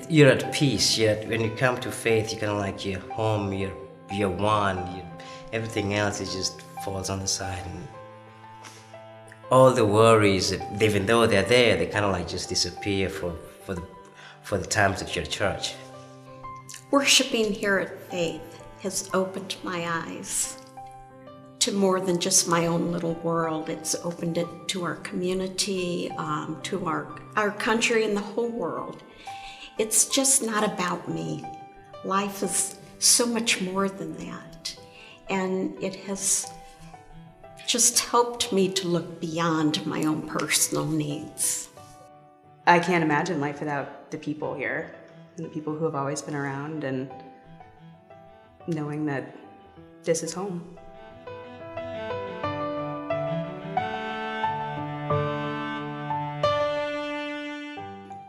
You're at peace. When you come to faith, you're kind of like you're home. You're one. Everything else is just falls on the side, and all the worries, even though they're there, they kind of like just disappear for the times that you're at church. Worshiping here at Faith has opened my eyes to more than just my own little world. It's opened it to our community, to our country and the whole world. It's just not about me. Life is so much more than that. And it has just helped me to look beyond my own personal needs. I can't imagine life without the people here, and the people who have always been around, and knowing that this is home.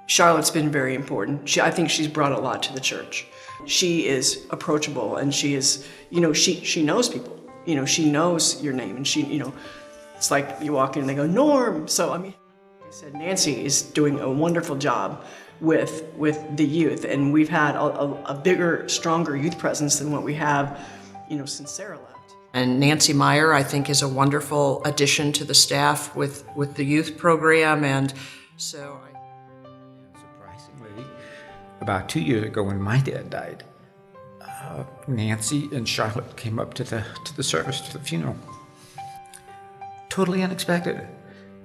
Charlotte's been very important. I think she's brought a lot to the church. She is approachable, and she is, she knows people. She knows your name, and it's like you walk in and they go, Norm. So, like I said, Nancy is doing a wonderful job with the youth, and we've had a bigger, stronger youth presence than what we have, since Sarah left. And Nancy Meyer, I think, is a wonderful addition to the staff with the youth program, and so surprisingly, about 2 years ago when my dad died, Nancy and Charlotte came up to the service, to the funeral. Totally unexpected.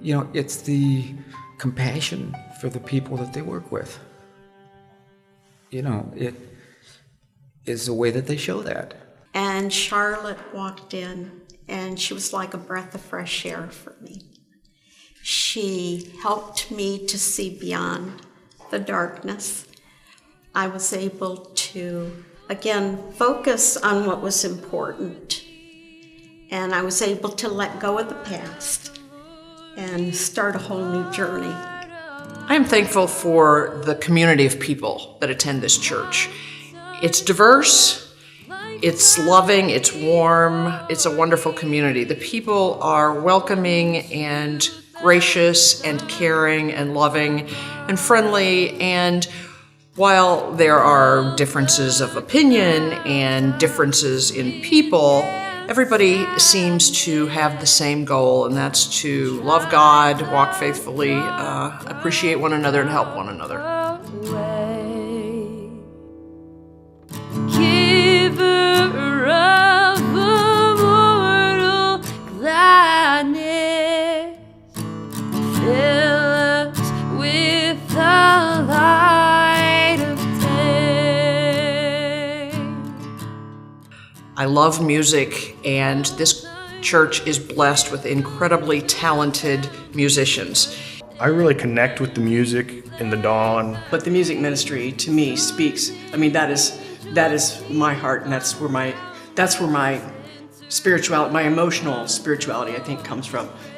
It's the compassion for the people that they work with. It is the way that they show that. And Charlotte walked in, and she was like a breath of fresh air for me. She helped me to see beyond the darkness. I was able to, again, focus on what was important. And I was able to let go of the past and start a whole new journey. I am thankful for the community of people that attend this church. It's diverse, it's loving, it's warm, it's a wonderful community. The people are welcoming and gracious and caring and loving and friendly, and while there are differences of opinion and differences in people, everybody seems to have the same goal, and that's to love God, walk faithfully, appreciate one another, and help one another. Giver of immortal gladness, fill us with the light of day. I love music, and this church is blessed with incredibly talented musicians. I really connect with the music in the dawn. But the music ministry, to me, speaks. That is my heart, and that's where my spirituality, my emotional spirituality, I think,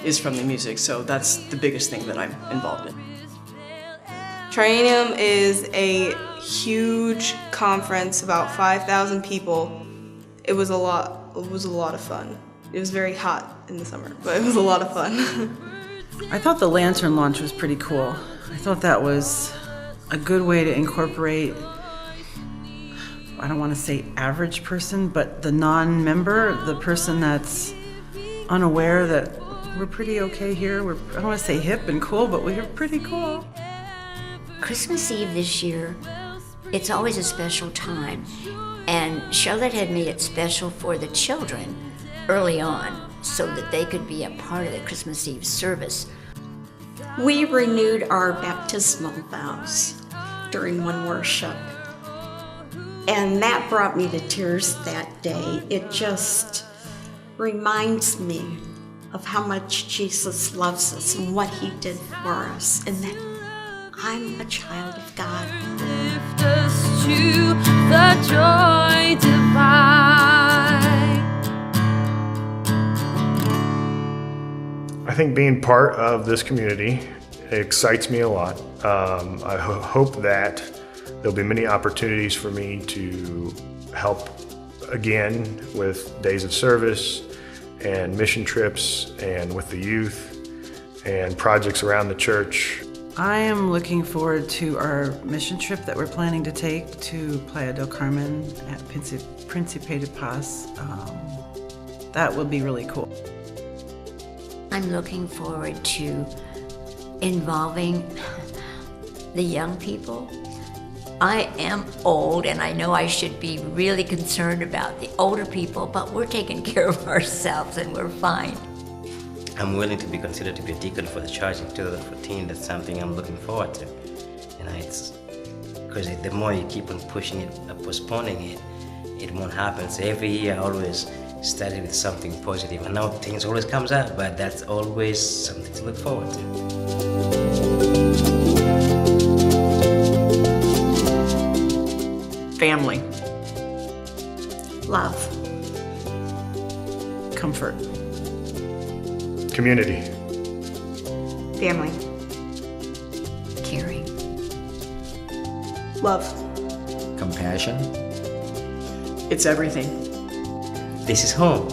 is from the music. So that's the biggest thing that I'm involved in. Triennium is a huge conference, about 5,000 people. It was a lot of fun. It was very hot in the summer, but it was a lot of fun. I thought the lantern launch was pretty cool. I thought that was a good way to incorporate, I don't want to say average person, but the non-member, the person that's unaware that we're pretty okay here. I don't want to say hip and cool, but we're pretty cool. Christmas Eve this year, it's always a special time. And Charlotte had made it special for the children early on so that they could be a part of the Christmas Eve service. We renewed our baptismal vows during one worship. And that brought me to tears that day. It just reminds me of how much Jesus loves us and what he did for us, and that I'm a child of God. Lift us to the joy divine. I think being part of this community excites me a lot. I hope that there'll be many opportunities for me to help again with days of service and mission trips and with the youth and projects around the church. I am looking forward to our mission trip that we're planning to take to Playa del Carmen at Príncipe de Paz. That will be really cool. I'm looking forward to involving the young people. I am old, and I know I should be really concerned about the older people, but we're taking care of ourselves and we're fine. I'm willing to be considered to be a deacon for the church in 2014. That's something I'm looking forward to. It's because the more you keep on pushing it, postponing it, it won't happen. So every year I always started with something positive. I know things always comes out, but that's always something to look forward to. Family. Love. Comfort. Community. Family. Caring. Love. Compassion. It's everything. This is home.